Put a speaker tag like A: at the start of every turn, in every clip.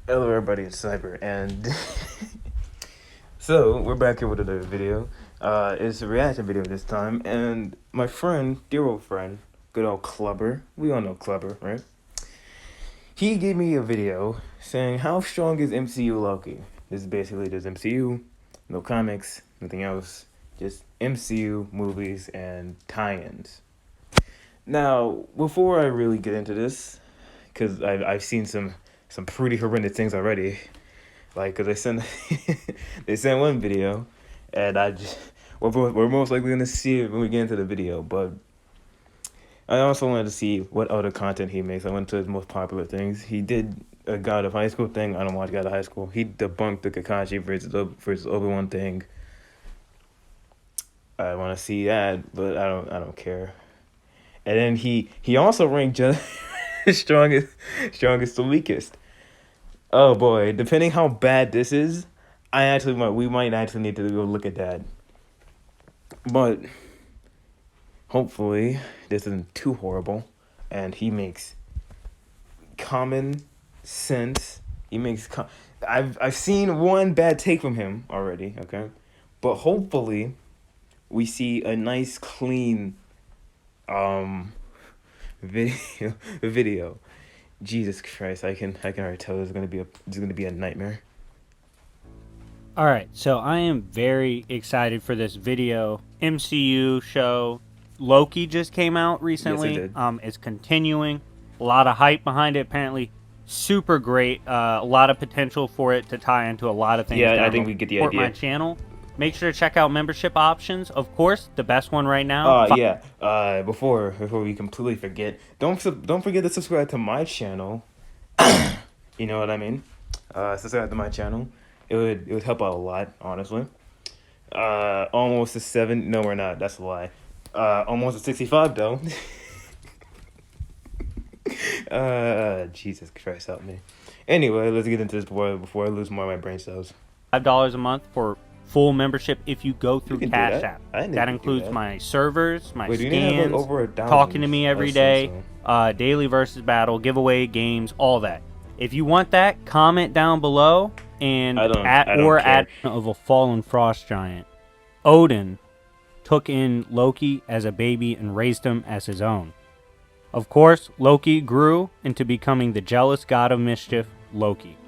A: Hello everybody, it's Cyber, and so we're back here with another video. It's a reaction video this time, and my friend, dear old friend, good old Clubber, we all know Clubber, right? He gave me a video saying, how strong is MCU Loki? This is basically just MCU, no comics, nothing else, just MCU movies and tie-ins. Now, before I really get into this, because I've seen some pretty horrendous things already. Like, cause they sent they sent one video, and we're most likely gonna see it when we get into the video. But I also wanted to see what other content he makes. I went to his most popular things. He did a God of High School thing. I don't watch God of High School. He debunked the Kakashi versus Obi-Wan thing. I want to see that, but I don't care. And then he also ranked just strongest to weakest. Oh boy, depending how bad this is, we might actually need to go look at that. But hopefully this isn't too horrible, and he makes common sense. I've seen one bad take from him already, okay? But hopefully we see a nice clean video. Jesus Christ, I can already tell this is gonna be a nightmare.
B: All right, so I am very excited for this video. MCU show Loki just came out recently.
A: Yes, it did.
B: It's continuing. A lot of hype behind it. Apparently, super great. A lot of potential for it to tie into a lot of things.
A: Yeah, I think we get the idea.
B: My channel. Make sure to check out membership options. Of course, the best one right now.
A: Yeah. Before we completely forget, don't forget to subscribe to my channel. You know what I mean? Subscribe to my channel. It would help out a lot, honestly. Almost to 7. No, we're not. That's a lie. Almost to 65 though. Jesus Christ, help me. Anyway, let's get into this before I lose more of my brain cells.
B: $5 a month for full membership if you go through Cash App. That includes
A: that.
B: my servers, my
A: Wait,
B: scans,
A: over
B: talking to me every day, daily versus battle, giveaway games, all that. If you want that, comment down below and add of a fallen frost giant. Odin took in Loki as a baby and raised him as his own. Of course, Loki grew into becoming the jealous god of mischief, Loki.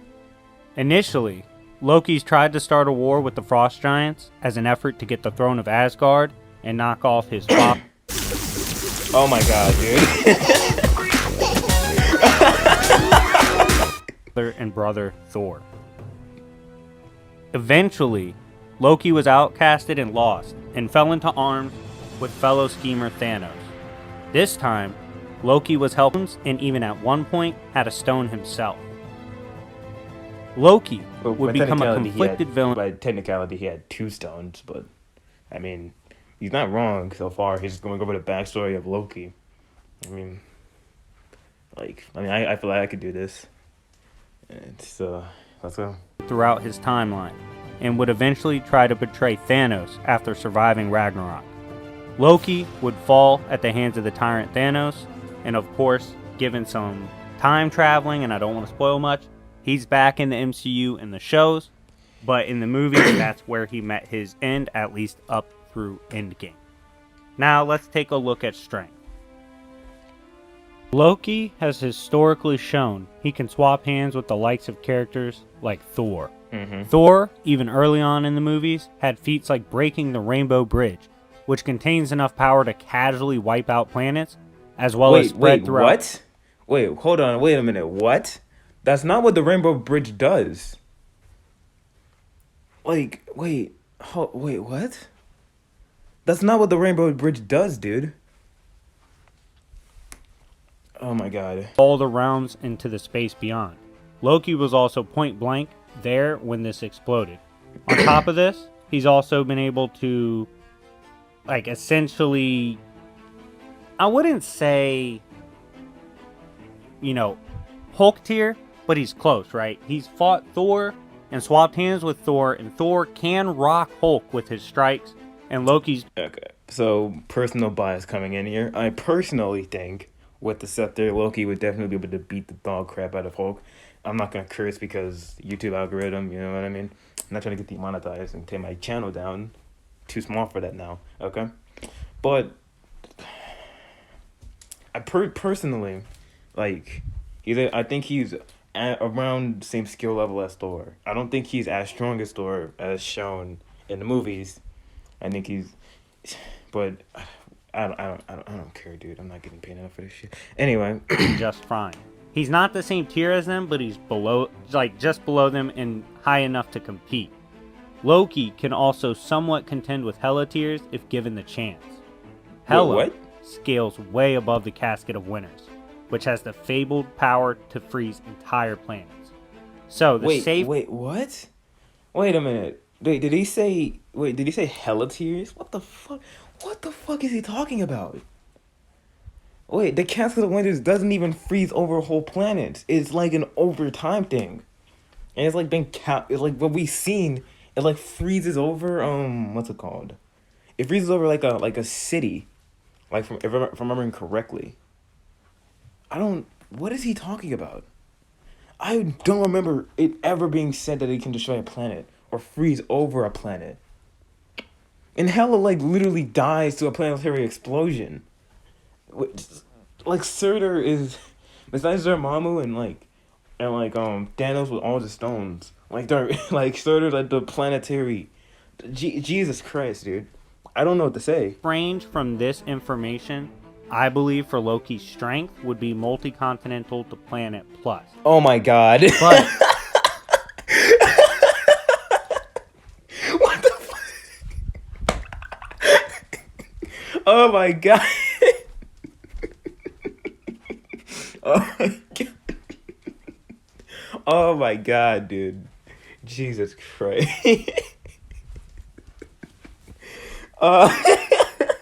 B: Initially, Loki's tried to start a war with the Frost Giants as an effort to get the throne of Asgard and knock off his father.
A: Oh my god,
B: dude. And brother Thor. Eventually, Loki was outcasted and lost, and fell into arms with fellow schemer Thanos. This time, Loki was helping, and even at one point had a stone himself. Loki would become a conflicted villain.
A: By technicality, he had 2 stones, but I mean, he's not wrong so far. He's going over the backstory of Loki. I feel like I could do this. Let's go.
B: Throughout his timeline, and would eventually try to betray Thanos after surviving Ragnarok. Loki would fall at the hands of the tyrant Thanos, and of course, given some time traveling, and I don't want to spoil much, he's back in the MCU in the shows, but in the movies, that's where he met his end, at least up through Endgame. Now, let's take a look at strength. Loki has historically shown he can swap hands with the likes of characters like Thor. Thor, even early on in the movies, had feats like breaking the Rainbow Bridge, which contains enough power to casually wipe out planets, as well as spread throughout...
A: What? Wait, hold on, wait a minute, what? That's not what the Rainbow Bridge does. Wait, what? That's not what the Rainbow Bridge does, dude. Oh my god.
B: All the realms into the space beyond. Loki was also point blank there when this exploded. On top of this, he's also been able to, essentially, I wouldn't say, Hulk tier, but he's close, right? He's fought Thor and swapped hands with Thor, and Thor can rock Hulk with his strikes, and Loki's...
A: Okay, so personal bias coming in here. I personally think with the scepter, Loki would definitely be able to beat the dog crap out of Hulk. I'm not gonna curse because YouTube algorithm. You know what I mean? I'm not trying to get demonetized and take my channel down. Too small for that now. Okay, but I personally, like, I think he's around the same skill level as Thor. I don't think he's as strong as Thor as shown in the movies. I think he's, but I don't care, dude. I'm not getting paid enough for this shit. Anyway,
B: just fine. He's not the same tier as them, but he's below, like just below them and high enough to compete. Loki can also somewhat contend with Hela tiers if given the chance. Hela scales way above the Casket of Winters, which has the fabled power to freeze entire planets. So the
A: wait, what? Wait a minute. Wait, did he say Hela tiers? What the fuck? What the fuck is he talking about? Wait, the Casket of Winters doesn't even freeze over whole planets. It's like an overtime thing. And it's like been it's like what we've seen, it like freezes over what's it called? It freezes over like a city. Like if I'm remembering correctly. What is he talking about? I don't remember it ever being said that it can destroy a planet or freeze over a planet. And Hela like literally dies to a planetary explosion. Like sCaLeR is, besides Dormammu and Thanos with all the stones. Like they're like sCaLeR like the planetary. Jesus Christ, dude. I don't know what to say.
B: Range from this information, I believe for Loki's strength would be multi-continental to planet plus.
A: Oh my god.
B: But
A: what the fuck? Oh my god. Oh my god. Oh my god, dude. Jesus Christ. I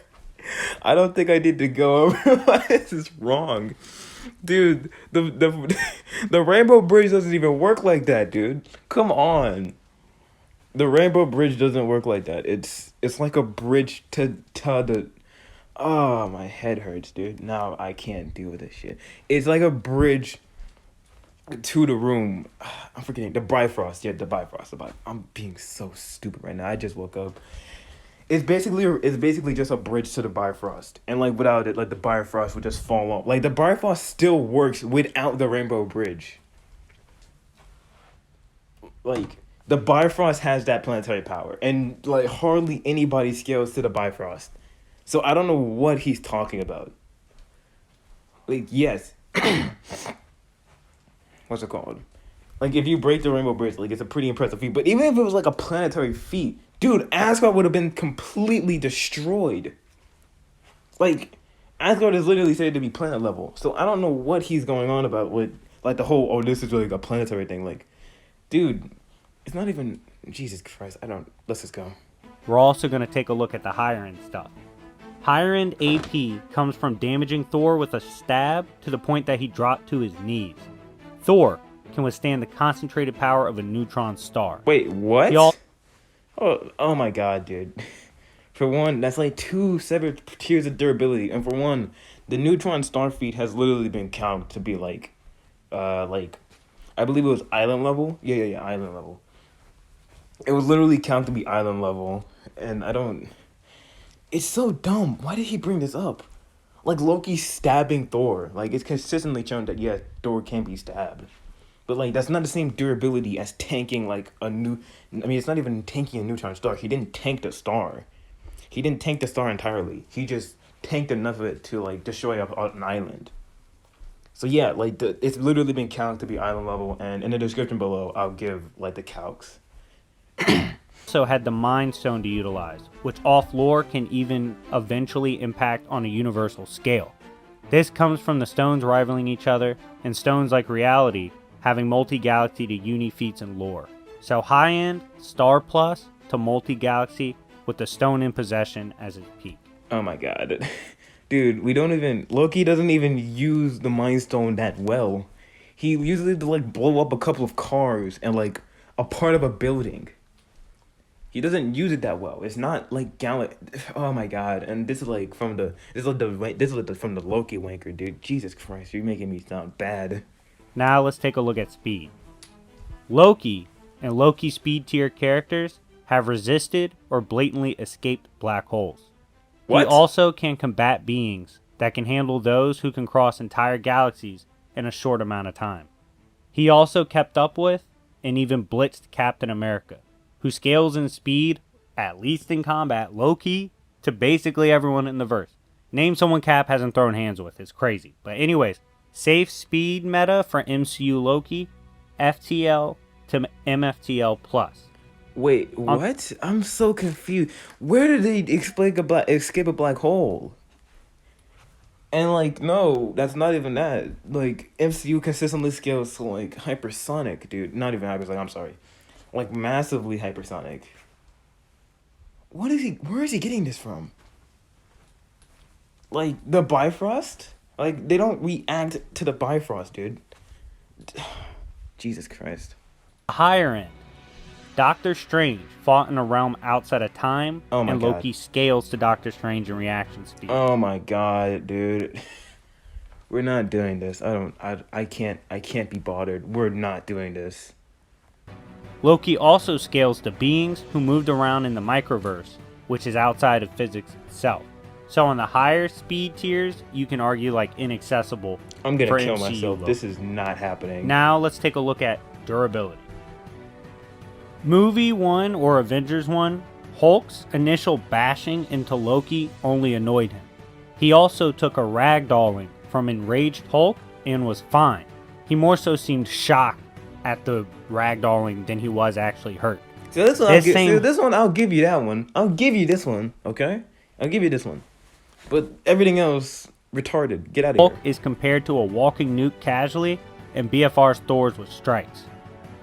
A: don't think I need to go over why this is wrong. Dude, the Rainbow Bridge doesn't even work like that, dude. Come on. The Rainbow Bridge doesn't work like that. It's like a bridge to the... Oh, my head hurts, dude. Now I can't deal with this shit. It's like a bridge to the room. I'm forgetting. The Bifrost. Yeah, the Bifrost. I'm being so stupid right now. I just woke up. It's basically just a bridge to the Bifrost. And like without it, like the Bifrost would just fall off. Like the Bifrost still works without the Rainbow Bridge. Like the Bifrost has that planetary power. And like hardly anybody scales to the Bifrost. So I don't know what he's talking about. Like, yes. What's it called? Like, if you break the Rainbow Bridge, like, it's a pretty impressive feat. But even if it was, like, a planetary feat, dude, Asgard would have been completely destroyed. Like, Asgard is literally said to be planet level. So I don't know what he's going on about with, like, the whole, this is really like a planetary thing. Like, dude, it's not even... Jesus Christ, let's just go.
B: We're also going to take a look at the higher end stuff. Higher end AP comes from damaging Thor with a stab to the point that he dropped to his knees. Thor can withstand the concentrated power of a neutron star.
A: Wait, what? Oh my god, dude. For one, that's like 2 separate tiers of durability. And for one, the neutron star feat has literally been counted to be like, I believe it was island level. Yeah, island level. It was literally counted to be island level. And it's so dumb. Why did he bring this up? Like, Loki stabbing Thor. Like, it's consistently shown that, yeah, Thor can be stabbed. But, like, that's not the same durability as tanking, like, it's not even tanking a neutron star. He didn't tank the star. He didn't tank the star entirely. He just tanked enough of it to, like, destroy an island. So, yeah, like, it's literally been counted to be island level. And in the description below, I'll give, like, the calcs.
B: Also had the Mind Stone to utilize, which off lore can even eventually impact on a universal scale. This comes from the stones rivaling each other, and stones like reality having multi-galaxy to uni feats in lore. So high-end, star plus, to multi-galaxy, with the stone in possession as its peak.
A: Oh my god. Dude, Loki doesn't even use the Mind Stone that well. He uses it to, like, blow up a couple of cars and, like, a part of a building. He doesn't use it that well. It's not like oh my god! And this is like from the Loki wanker, dude. Jesus Christ, you're making me sound bad.
B: Now let's take a look at speed. Loki and Loki speed tier characters have resisted or blatantly escaped black holes.
A: What?
B: He also can combat beings that can handle those who can cross entire galaxies in a short amount of time. He also kept up with and even blitzed Captain America, who scales in speed, at least in combat, low-key, to basically everyone in the verse. Name someone Cap hasn't thrown hands with. It's crazy. But anyways, safe speed meta for MCU Loki, FTL to MFTL+.
A: Wait, what? I'm so confused. Where did they escape a black hole? And like, no, that's not even that. Like, MCU consistently scales to like hypersonic, dude. Not even hypersonic, I'm sorry. Like massively hypersonic. Where is he getting this from? Like the Bifrost? Like they don't react to the Bifrost, dude. Jesus Christ.
B: Higher end. Doctor Strange fought in a realm outside of time, and Loki scales to Doctor Strange in reaction speed.
A: Oh my god, dude. We're not doing this. I can't be bothered. We're not doing this.
B: Loki also scales to beings who moved around in the microverse, which is outside of physics itself. So on the higher speed tiers, you can argue like inaccessible.
A: I'm gonna kill
B: MCU
A: myself.
B: Loki.
A: This is not happening.
B: Now let's take a look at durability. Movie 1 or Avengers 1, Hulk's initial bashing into Loki only annoyed him. He also took a ragdolling from enraged Hulk and was fine. He more so seemed shocked at the ragdolling than he was actually hurt.
A: So this one, I'll give you that one. I'll give you this one, okay? I'll give you this one. But everything else, retarded. Get out of here.
B: Hulk is compared to a walking nuke casually, and BFR's Thor's with strikes.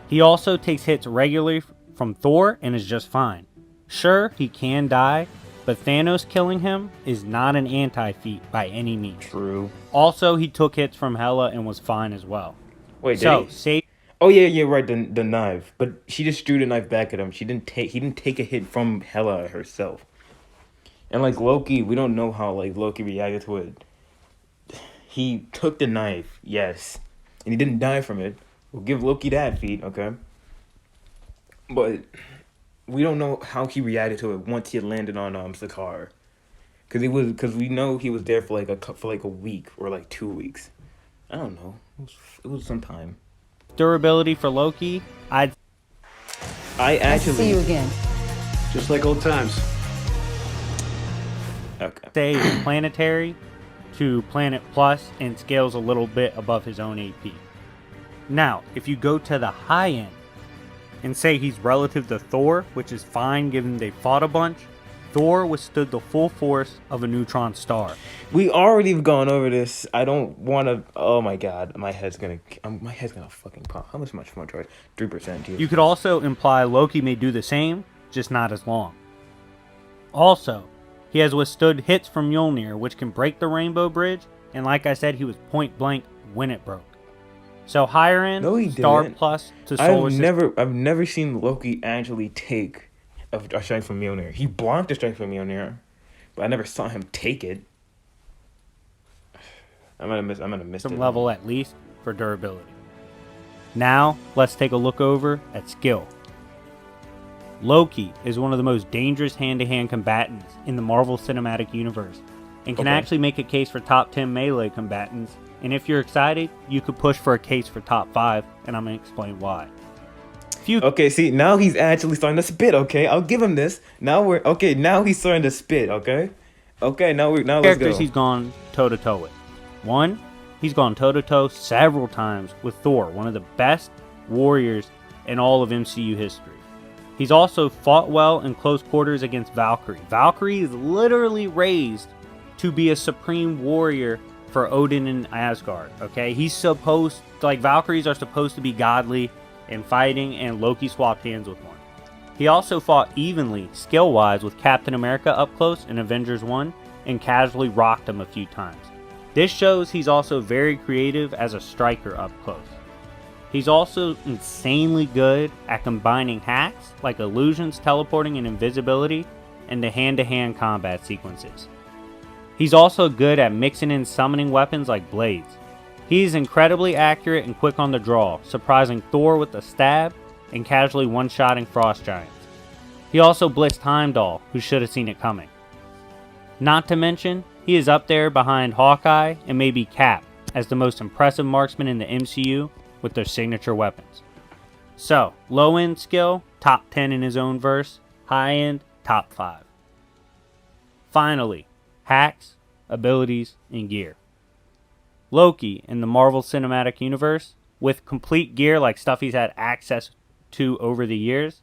B: He also takes hits regularly from Thor and is just fine. Sure, he can die, but Thanos killing him is not an anti-feat by any means.
A: True.
B: Also, he took hits from Hela and was fine as well.
A: Wait,
B: so
A: oh yeah, right. The knife, but she just threw the knife back at him. He didn't take a hit from Hela herself. And like Loki, we don't know how like Loki reacted to it. He took the knife, yes, and he didn't die from it. We'll give Loki that feat, okay? But we don't know how he reacted to it once he had landed on sCaLeR, because we know he was there for like a week or like 2 weeks. I don't know. It was some time.
B: Durability for Loki, I
A: actually
C: see you again.
D: Just like old times.
B: Okay. Say planetary to Planet Plus and scales a little bit above his own AP. Now, if you go to the high end and say he's relative to Thor, which is fine given they fought a bunch, Thor withstood the full force of a neutron star.
A: We already have gone over this. I don't want to. Oh my god, my head's gonna fucking pop. How much more charge? 3%.
B: You could also imply Loki may do the same, just not as long. Also, he has withstood hits from Mjolnir, which can break the Rainbow Bridge, and like I said, he was point blank when it broke. So higher end,
A: no, he
B: Star
A: didn't.
B: Plus to Solar System.
A: I've never seen Loki actually take a strike from Mjolnir. He blocked a strike from Mjolnir, but I never saw him take it. I'm gonna miss
B: some level at least for durability. Now let's take a look over at skill. Loki is one of the most dangerous hand-to-hand combatants in the Marvel Cinematic Universe, and can actually make a case for top 10 melee combatants. And if you're excited, you could push for a case for top 5, and I'm gonna explain why.
A: Okay, see, now he's actually starting to spit. Okay, I'll give him this. Now he's starting to spit. Okay, let's go.
B: Characters he's gone toe-to-toe with. 1, he's gone toe-to-toe several times with Thor, one of the best warriors in all of MCU history. He's also fought well in close quarters against Valkyrie. Valkyrie is literally raised to be a supreme warrior for Odin and Asgard, okay? Valkyries are supposed to be godly in fighting, and Loki swapped hands with one. He also fought evenly, skill-wise, with Captain America up close in Avengers 1, and casually rocked him a few times. This shows he's also very creative as a striker up close. He's also insanely good at combining hacks like illusions, teleporting, and invisibility into hand-to-hand combat sequences. He's also good at mixing in summoning weapons like blades. He is incredibly accurate and quick on the draw, surprising Thor with a stab and casually one-shotting Frost Giants. He also blitzed Heimdall, who should have seen it coming. Not to mention, he is up there behind Hawkeye and maybe Cap as the most impressive marksman in the MCU with their signature weapons. So, low-end skill, top 10 in his own verse, high-end, top 5. Finally, hacks, abilities, and gear. Loki in the Marvel Cinematic Universe, with complete gear like stuff he's had access to over the years,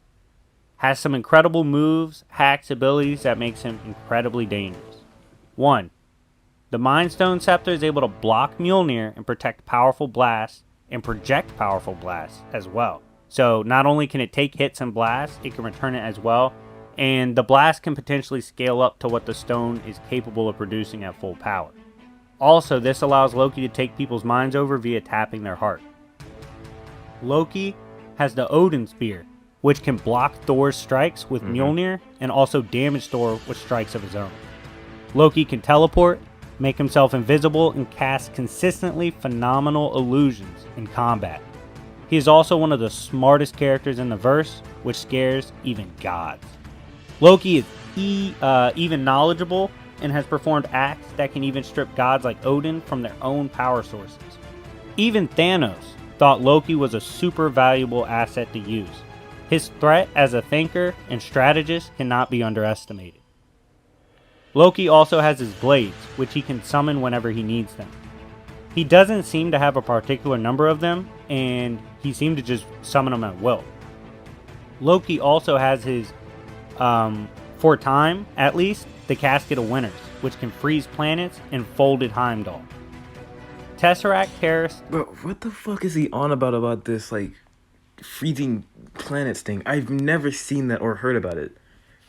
B: has some incredible moves, hacks, abilities that makes him incredibly dangerous. 1. The Mind Stone Scepter is able to block Mjolnir and protect powerful blasts and project powerful blasts as well. So not only can it take hits and blasts, it can return it as well, and the blast can potentially scale up to what the stone is capable of producing at full power. Also, this allows Loki to take people's minds over via tapping their heart. Loki has the Odin Spear, which can block Thor's strikes with Mjolnir and also damage Thor with strikes of his own. Loki can teleport, make himself invisible, and cast consistently phenomenal illusions in combat. He is also one of the smartest characters in the verse, which scares even gods. Loki is even knowledgeable and has performed acts that can even strip gods like Odin from their own power sources. Even Thanos thought Loki was a super valuable asset to use. His threat as a thinker and strategist cannot be underestimated. Loki also has his blades, which he can summon whenever he needs them. He doesn't seem to have a particular number of them, and he seemed to just summon them at will. Loki also has his, for time at least, the Casket of Winters, which can freeze planets and folded Heimdall. Tesseract Terrace.
A: Bro, what the fuck is he on about this, like, freezing planets thing? I've never seen that or heard about it.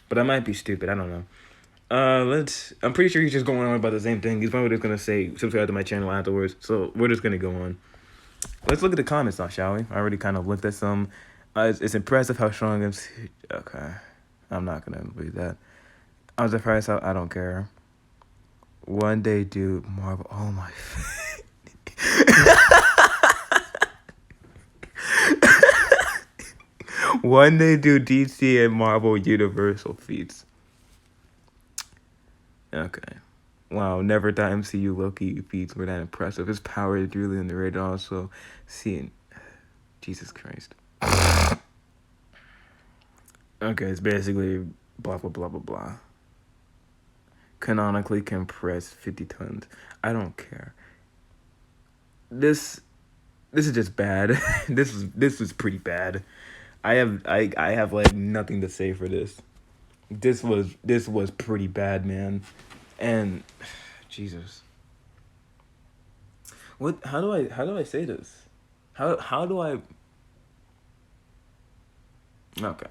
A: But I might be stupid, I don't know. I'm pretty sure he's just going on about the same thing. He's probably just gonna say subscribe to my channel afterwards. So we're just gonna go on. Let's look at the comments now, shall we? I already kind of looked at some. It's impressive how strong I'm. Okay, I'm not gonna read that. I'm surprised how I don't care. One day, dude, Marvel. Oh my. One day, do DC and Marvel Universal feats. Okay. Wow, never thought MCU Loki feats were that impressive. His power is really underrated also. Seeing... Jesus Christ. Okay, it's basically blah, blah, blah, blah, blah. Canonically compressed 50 tons. I don't care. This is just bad. This was pretty bad. I have like nothing to say for this. This was pretty bad, man. And Jesus. How do I say this? How do I Okay.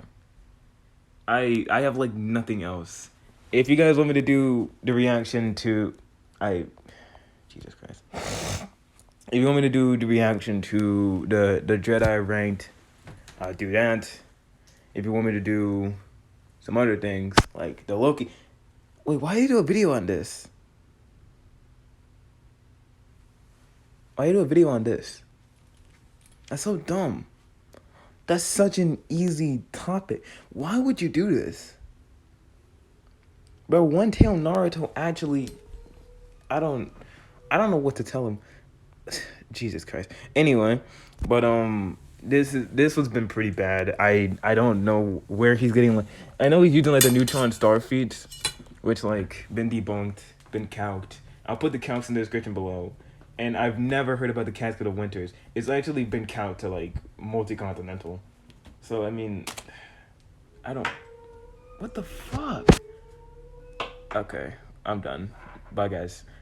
A: I have like nothing else. If you guys want me to do the reaction to Jesus Christ. If you want me to do the reaction to the Jedi ranked, I'll do that. If you want me to do some other things like the Loki. Wait, why do you do a video on this? Why do you do a video on this? That's so dumb. That's such an easy topic. Why would you do this? Bro, One Tail Naruto actually... I don't know what to tell him. Jesus Christ. Anyway, but this has been pretty bad. I don't know where he's getting like. I know he's using like the neutron star feeds, which like been debunked, been calced. I'll put the calcs in the description below. And I've never heard about the Casket of Winters. It's actually been calced to like multi-continental. So I mean, I don't. What the fuck? Okay, I'm done. Bye guys.